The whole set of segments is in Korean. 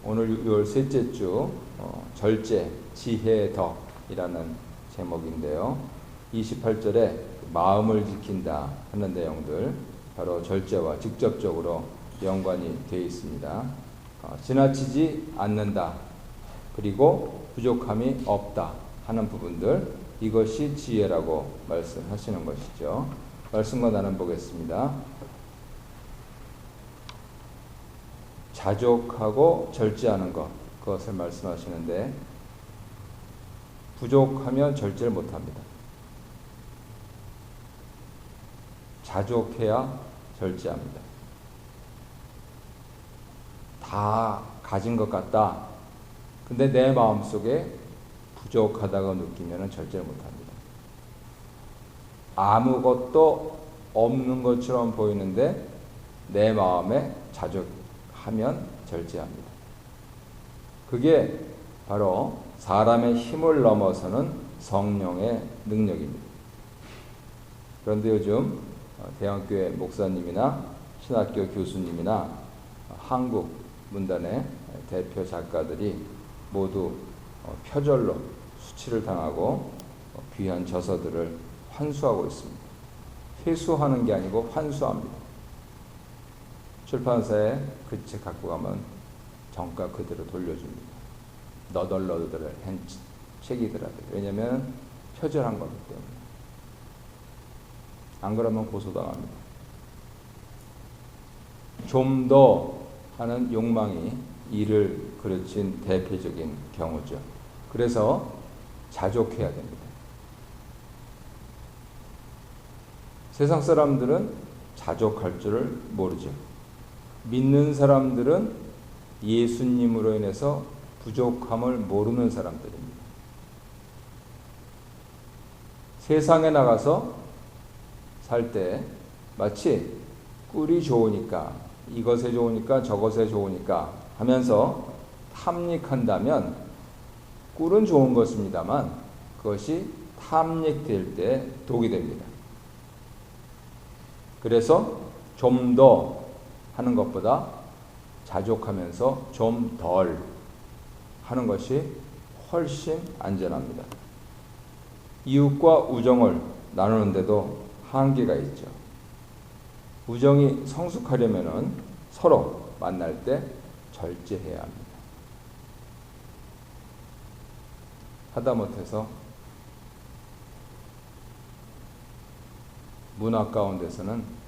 오늘 6월 셋째 주 절제 지혜의 덕이라는 제목인데요. 28절에 마음을 지킨다 하는 내용들, 바로 절제와 직접적으로 연관이 되어 있습니다. 지나치지 않는다, 그리고 부족함이 없다 하는 부분들, 이것이 지혜라고 말씀하시는 것이죠. 말씀과 나눠 보겠습니다. 자족하고 절제하는 것, 그것을 말씀하시는데, 부족하면 절제를 못합니다. 자족해야 절제합니다. 다 가진 것 같다, 근데 내 마음속에 부족하다고 느끼면 절제를 못합니다. 아무것도 없는 것처럼 보이는데 내 마음에 자족하면 절제합니다. 그게 바로 사람의 힘을 넘어서는 성령의 능력입니다. 그런데 요즘 대형교회 목사님이나 신학교 교수님이나 한국 문단의 대표 작가들이 모두 표절로 수치를 당하고 귀한 저서들을 환수하고 있습니다. 회수하는 게 아니고 환수합니다. 출판사에 그 책 갖고 가면 정가 그대로 돌려줍니다. 너덜너덜 한 책이더라도. 왜냐하면 표절한 거기 때문에. 안 그러면 고소당합니다. 좀 더 하는 욕망이 이를 그르친 대표적인 경우죠. 그래서 자족해야 됩니다. 세상 사람들은 자족할 줄을 모르죠. 믿는 사람들은 예수님으로 인해서 부족함을 모르는 사람들입니다. 세상에 나가서 살 때 마치 꿀이 좋으니까, 이것에 좋으니까 저것에 좋으니까 하면서 탐닉한다면, 꿀은 좋은 것입니다만 그것이 탐닉될 때 독이 됩니다. 그래서 좀 더 하는 것보다 자족하면서 좀 덜 하는 것이 훨씬 안전합니다. 이웃과 우정을 나누는데도 한계가 있죠. 우정이 성숙하려면 서로 만날 때 절제해야 합니다. 하다못해서 문화 가운데서는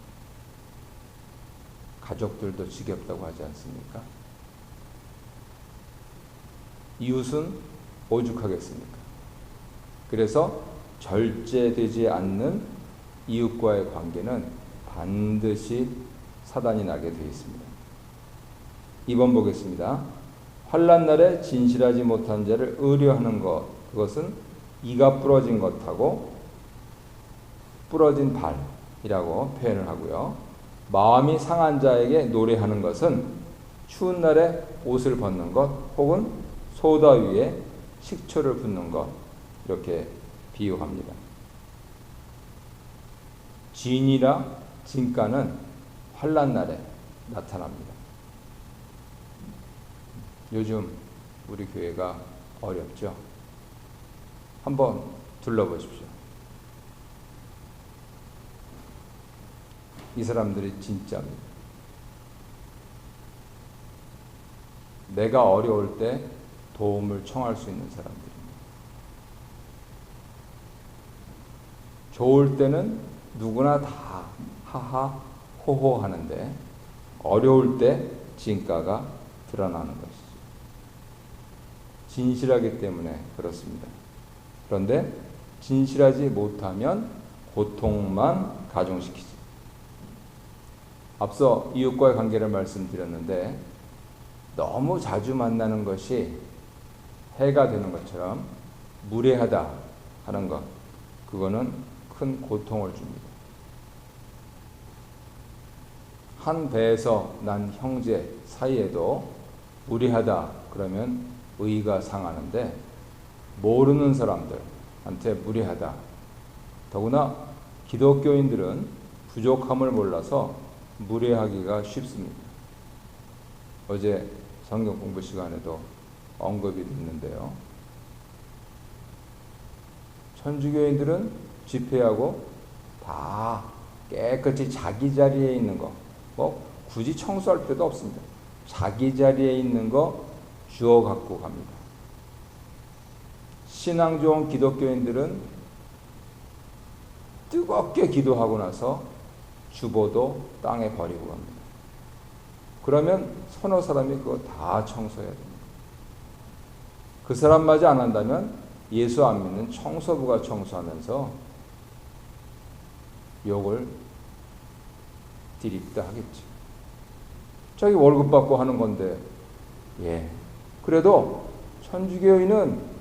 가족들도 지겹다고 하지 않습니까? 이웃은 오죽하겠습니까? 그래서 절제되지 않는 이웃과의 관계는 반드시 사단이 나게 되어 있습니다. 2번 보겠습니다. 환난 날에 진실하지 못한 자를 의뢰하는 것, 그것은 이가 부러진 것하고 부러진 발이라고 표현을 하고요. 마음이 상한 자에게 노래하는 것은 추운 날에 옷을 벗는 것, 혹은 소다 위에 식초를 붓는 것, 이렇게 비유합니다. 진이라 진가는 환난 날에 나타납니다. 요즘 우리 교회가 어렵죠? 한번 둘러보십시오. 이 사람들이 진짜입니다. 내가 어려울 때 도움을 청할 수 있는 사람들입니다. 좋을 때는 누구나 다 하하 호호 하는데, 어려울 때 진가가 드러나는 것이죠. 진실하기 때문에 그렇습니다. 그런데 진실하지 못하면 고통만 가중시키죠. 앞서 이웃과의 관계를 말씀드렸는데, 너무 자주 만나는 것이 해가 되는 것처럼 무례하다 하는 것, 그거는 큰 고통을 줍니다. 한 배에서 난 형제 사이에도 무례하다 그러면 의가 상하는데, 모르는 사람들한테 무례하다, 더구나 기독교인들은 부족함을 몰라서 무례하기가 쉽습니다. 어제 성경 공부 시간에도 언급이 됐는데요. 천주교인들은 집회하고 다 깨끗이 자기 자리에 있는 거, 뭐 굳이 청소할 필요도 없습니다. 자기 자리에 있는 거 주워 갖고 갑니다. 신앙 좋은 기독교인들은 뜨겁게 기도하고 나서 주보도 땅에 버리고 갑니다. 그러면 서너 사람이 그거 다 청소해야 됩니다. 그 사람마저 안 한다면 예수 안 믿는 청소부가 청소하면서 욕을 디립다 하겠지. 자기 월급 받고 하는 건데, 그래도 천주교인은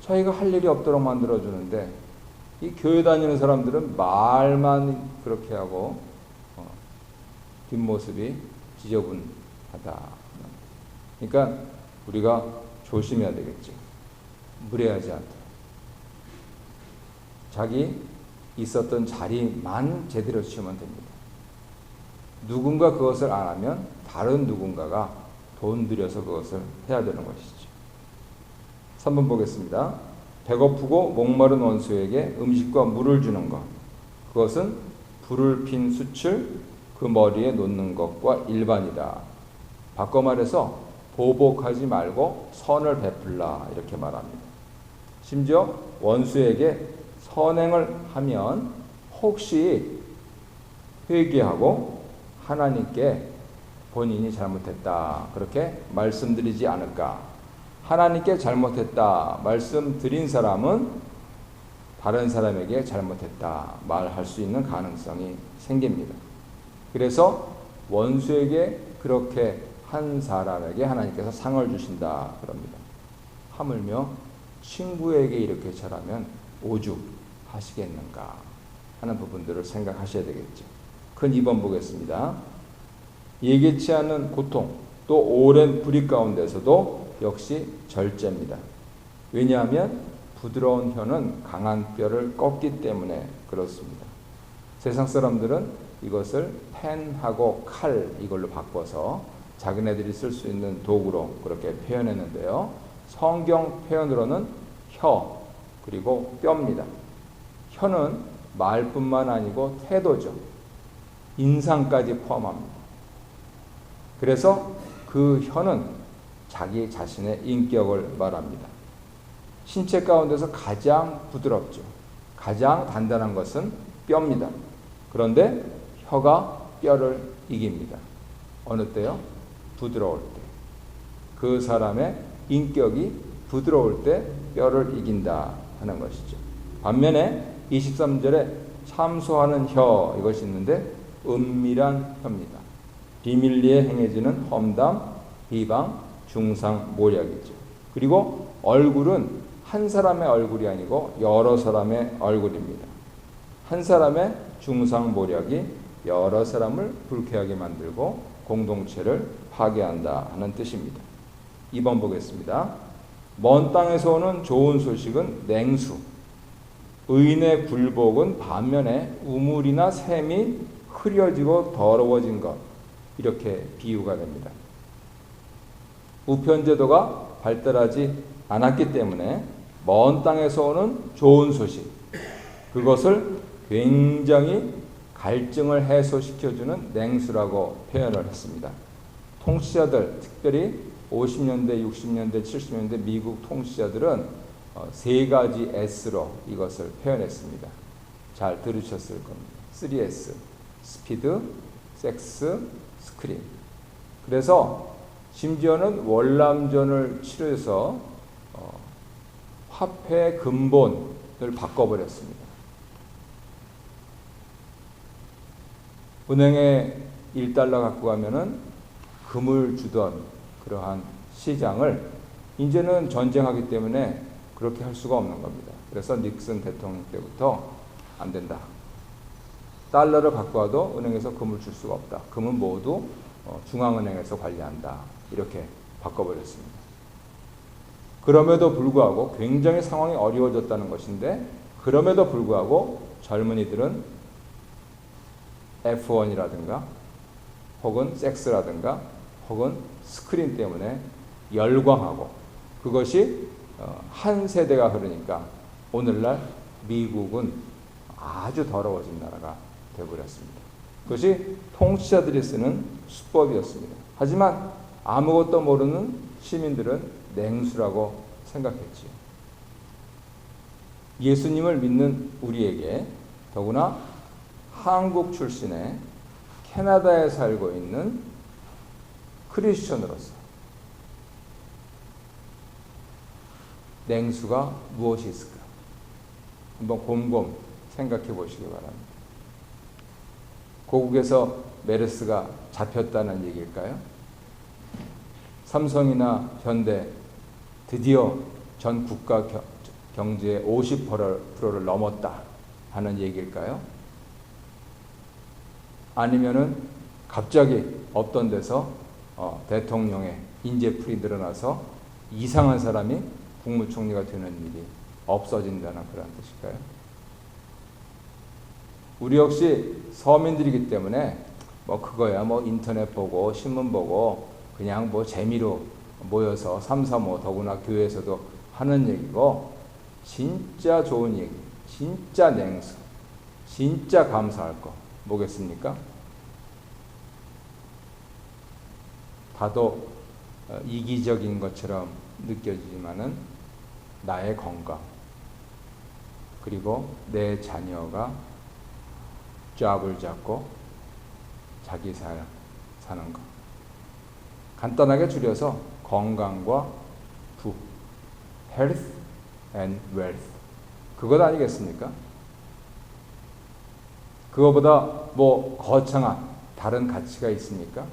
자기가 할 일이 없도록 만들어주는데, 이 교회 다니는 사람들은 말만 그렇게 하고, 뒷모습이 지저분하다. 그러니까 우리가 조심해야 되겠죠. 무례하지 않도록. 자기 있었던 자리만 제대로 치우면 됩니다. 누군가 그것을 안 하면 다른 누군가가 돈 들여서 그것을 해야 되는 것이죠. 3번 보겠습니다. 배고프고 목마른 원수에게 음식과 물을 주는 것. 그것은 불을 핀 숯을 그 머리에 놓는 것과 일반이다. 바꿔 말해서 보복하지 말고 선을 베풀라 이렇게 말합니다. 심지어 원수에게 선행을 하면 혹시 회개하고 하나님께 본인이 잘못했다 그렇게 말씀드리지 않을까. 하나님께 잘못했다 말씀드린 사람은 다른 사람에게 잘못했다 말할 수 있는 가능성이 생깁니다. 그래서 원수에게 그렇게 한 사람에게 하나님께서 상을 주신다 그럽니다. 하물며 친구에게 이렇게 잘하면 오죽하시겠는가 하는 부분들을 생각하셔야 되겠죠. 큰 2번 보겠습니다. 예기치 않은 고통 또 오랜 불의 가운데서도 역시 절제입니다. 왜냐하면 부드러운 혀는 강한 뼈를 꺾기 때문에 그렇습니다. 세상 사람들은 이것을 펜하고 칼 이걸로 바꿔서 자기네들이 쓸 수 있는 도구로 그렇게 표현했는데요. 성경 표현으로는 혀 그리고 뼈입니다. 혀는 말뿐만 아니고 태도죠. 인상까지 포함합니다. 그래서 그 혀는 자기 자신의 인격을 말합니다. 신체 가운데서 가장 부드럽죠. 가장 단단한 것은 뼈입니다. 그런데 혀가 뼈를 이깁니다. 어느 때요? 부드러울 때. 그 사람의 인격이 부드러울 때 뼈를 이긴다 하는 것이죠. 반면에 23절에 참소하는 혀 이것이 있는데 은밀한 혀입니다. 비밀리에 행해지는 험담, 비방, 중상, 모략이죠. 그리고 얼굴은 한 사람의 얼굴이 아니고 여러 사람의 얼굴입니다. 한 사람의 중상, 모략이 여러 사람을 불쾌하게 만들고 공동체를 파괴한다 하는 뜻입니다. 2번 보겠습니다. 먼 땅에서 오는 좋은 소식은 냉수, 의인의 굴복은 반면에 우물이나 샘이 흐려지고 더러워진 것 이렇게 비유가 됩니다. 우편제도가 발달하지 않았기 때문에 먼 땅에서 오는 좋은 소식 그것을 굉장히 갈증을 해소시켜주는 냉수라고 표현을 했습니다. 통치자들 특별히 50년대, 60년대, 70년대 미국 통치자들은 세 가지 S로 이것을 표현했습니다. 잘 들으셨을 겁니다. 3S, 스피드, 섹스, 스크린. 그래서 심지어는 월남전을 치르서 화폐 근본을 바꿔버렸습니다. 은행에 1달러 갖고 가면은 금을 주던 그러한 시장을 이제는 전쟁하기 때문에 그렇게 할 수가 없는 겁니다. 그래서 닉슨 대통령 때부터 안 된다. 달러를 갖고 와도 은행에서 금을 줄 수가 없다. 금은 모두 중앙은행에서 관리한다. 이렇게 바꿔버렸습니다. 그럼에도 불구하고 굉장히 상황이 어려워졌다는 것인데 그럼에도 불구하고 젊은이들은 F1이라든가 혹은 섹스라든가 혹은 스크린 때문에 열광하고 그것이 한 세대가 흐르니까 오늘날 미국은 아주 더러워진 나라가 되어버렸습니다. 그것이 통치자들이 쓰는 수법이었습니다. 하지만 아무것도 모르는 시민들은 냉수라고 생각했지요. 예수님을 믿는 우리에게 더구나 한국 출신의 캐나다에 살고 있는 크리스천으로서 냉수가 무엇이 있을까? 한번 곰곰 생각해 보시기 바랍니다. 고국에서 메르스가 잡혔다는 얘기일까요? 삼성이나 현대 드디어 전 국가 경제의 50%를 넘었다 하는 얘기일까요? 아니면은 갑자기 없던 데서 대통령의 인재풀이 늘어나서 이상한 사람이 국무총리가 되는 일이 없어진다는 그런 뜻일까요? 우리 역시 서민들이기 때문에 그거야 인터넷 보고 신문 보고 그냥 재미로 모여서 삼삼오오 더구나 교회에서도 하는 얘기고, 진짜 좋은 얘기, 진짜 냉수, 진짜 감사할 거 뭐겠습니까? 다도 이기적인 것처럼 느껴지지만은 나의 건강, 그리고 내 자녀가 잡을 잡고 자기 삶 사는 것. 간단하게 줄여서 건강과 부, health and wealth. 그것 아니겠습니까? 그거보다 거창한 다른 가치가 있습니까?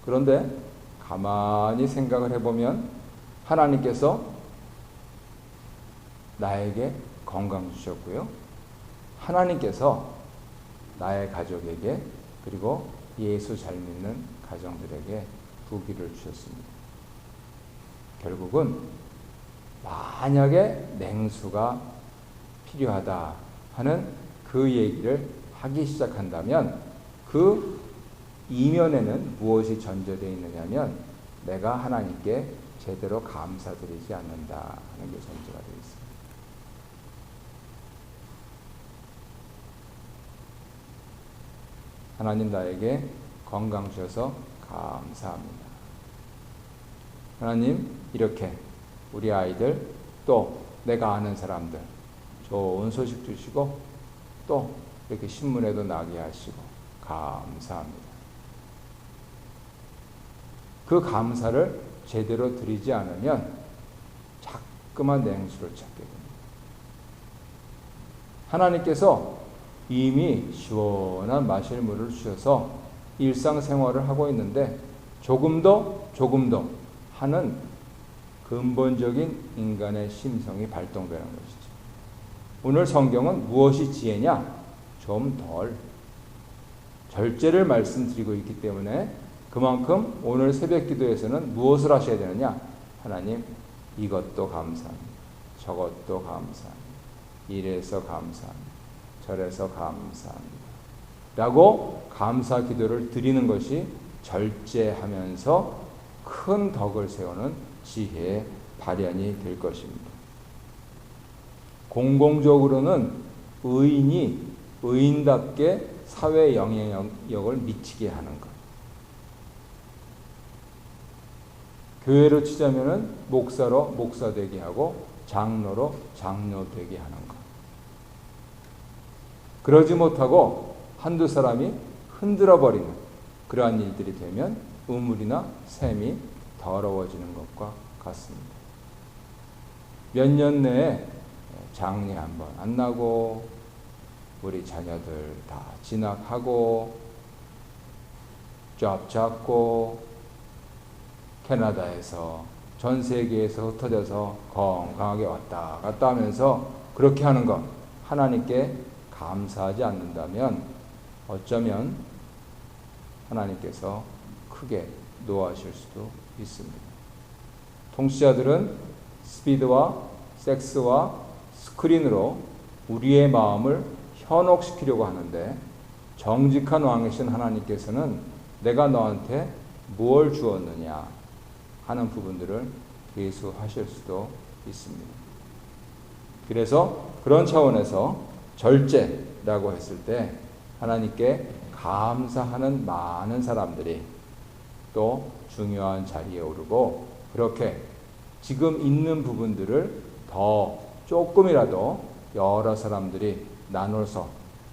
그런데 가만히 생각을 해보면 하나님께서 나에게 건강 주셨고요. 하나님께서 나의 가족에게 그리고 예수 잘 믿는 가정들에게 부귀를 주셨습니다. 결국은 만약에 냉수가 필요하다 하는 그 얘기를 하기 시작한다면 그 이면에는 무엇이 전제되어 있느냐면 내가 하나님께 제대로 감사드리지 않는다 하는 게 전제가 되어 있습니다. 하나님 나에게 건강 주셔서 감사합니다. 하나님 이렇게 우리 아이들 또 내가 아는 사람들 좋은 소식 주시고 또 이렇게 신문에도 나게 하시고 감사합니다. 그 감사를 제대로 드리지 않으면 자꾸만 냉수를 찾게 됩니다. 하나님께서 이미 시원한 마실 물을 주셔서 일상생활을 하고 있는데 조금 더 하는 근본적인 인간의 심성이 발동되는 것이죠. 오늘 성경은 무엇이 지혜냐? 좀 덜 절제를 말씀드리고 있기 때문에 그만큼 오늘 새벽 기도에서는 무엇을 하셔야 되느냐? 하나님 이것도 감사합니다. 저것도 감사합니다. 이래서 감사합니다. 저래서 감사합니다. 라고 감사 기도를 드리는 것이 절제하면서 큰 덕을 세우는 지혜의 발현이 될 것입니다. 공공적으로는 의인이 의인답게 사회 영향력을 미치게 하는 것. 교회로 치자면은 목사로 목사 되게 하고 장로로 장로 되게 하는 것. 그러지 못하고 한두 사람이 흔들어 버리는 그러한 일들이 되면 우물이나 샘이 더러워지는 것과 같습니다. 몇 년 내에 장례 한번 안 나고 우리 자녀들 다 진학하고 잡 잡고 캐나다에서 전 세계에서 흩어져서 건강하게 왔다 갔다 하면서 그렇게 하는 것 하나님께 감사하지 않는다면 어쩌면 하나님께서 크게 노하실 수도 있습니다. 통치자들은 스피드와 섹스와 스크린으로 우리의 마음을 현혹시키려고 하는데 정직한 왕이신 하나님께서는 내가 너한테 무엇을 주었느냐 하는 부분들을 계수하실 수도 있습니다. 그래서 그런 차원에서 절제라고 했을 때 하나님께 감사하는 많은 사람들이 또 중요한 자리에 오르고, 그렇게 지금 있는 부분들을 더 조금이라도 여러 사람들이 나눠서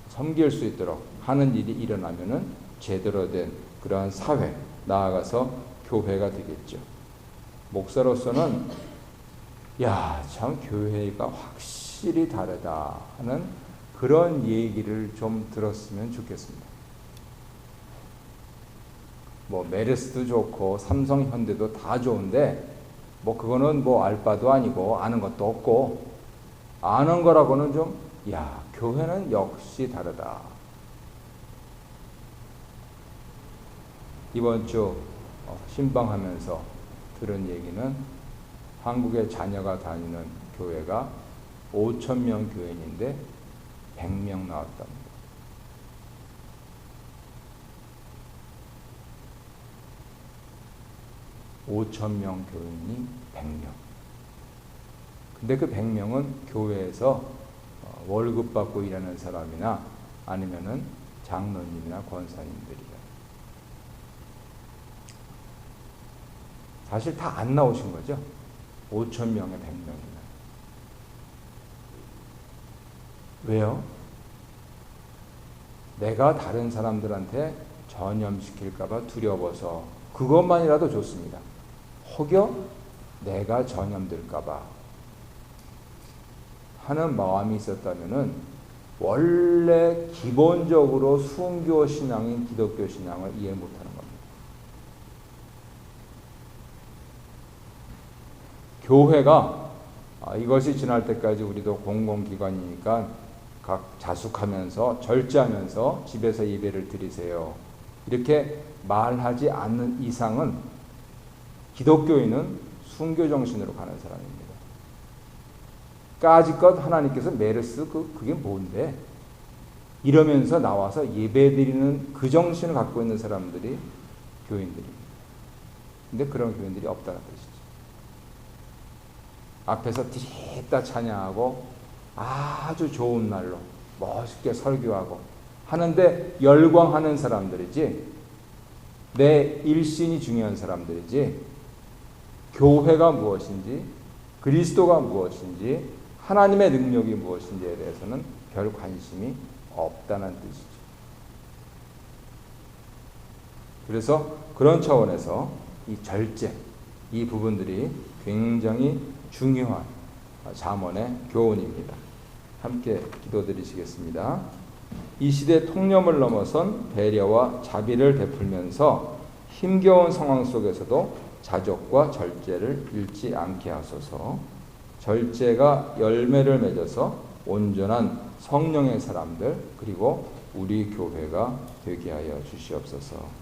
섬길 수 있도록 하는 일이 일어나면은 제대로 된 그러한 사회, 나아가서 교회가 되겠죠. 목사로서는 참 교회가 확실히 다르다 하는 그런 얘기를 좀 들었으면 좋겠습니다. 뭐 메르스도 좋고 삼성, 현대도 다 좋은데 뭐 그거는 뭐 알 바도 아니고 아는 것도 없고, 아는 거라고는 좀 교회는 역시 다르다. 이번 주 신방하면서 들은 얘기는 한국의 자녀가 다니는 교회가 5,000명 교인인데 100명 나왔답니다. (5,000명) 교인이 100명. 근데 그 100명은 교회에서 월급 받고 일하는 사람이나 아니면은 장로님이나 권사님들이에요. 사실 다 안 나오신 거죠. 5,000명에 100명이나. 왜요? 내가 다른 사람들한테 전염시킬까봐 두려워서, 그것만이라도 좋습니다. 혹여 내가 전염될까봐 하는 마음이 있었다면은 원래 기본적으로 순교 신앙인 기독교 신앙을 이해 못하는 겁니다. 교회가 이것이 지날 때까지 우리도 공공기관이니까 각 자숙하면서 절제하면서 집에서 예배를 드리세요, 이렇게 말하지 않는 이상은 기독교인은 순교 정신으로 가는 사람입니다. 까짓것 하나님께서 메르스 그게 뭔데? 이러면서 나와서 예배드리는 그 정신을 갖고 있는 사람들이 교인들입니다. 근데 그런 교인들이 없다는 뜻이죠. 앞에서 뒤집다 찬양하고 아주 좋은 날로 멋있게 설교하고 하는데 열광하는 사람들이지, 내 일신이 중요한 사람들이지, 교회가 무엇인지, 그리스도가 무엇인지, 하나님의 능력이 무엇인지에 대해서는 별 관심이 없다는 뜻이죠. 그래서 그런 차원에서 이 절제, 이 부분들이 굉장히 중요한 잠언의 교훈입니다. 함께 기도드리시겠습니다. 이 시대 통념을 넘어선 배려와 자비를 베풀면서 힘겨운 상황 속에서도 자족과 절제를 잃지 않게 하소서. 절제가 열매를 맺어서 온전한 성령의 사람들, 그리고 우리 교회가 되게 하여 주시옵소서.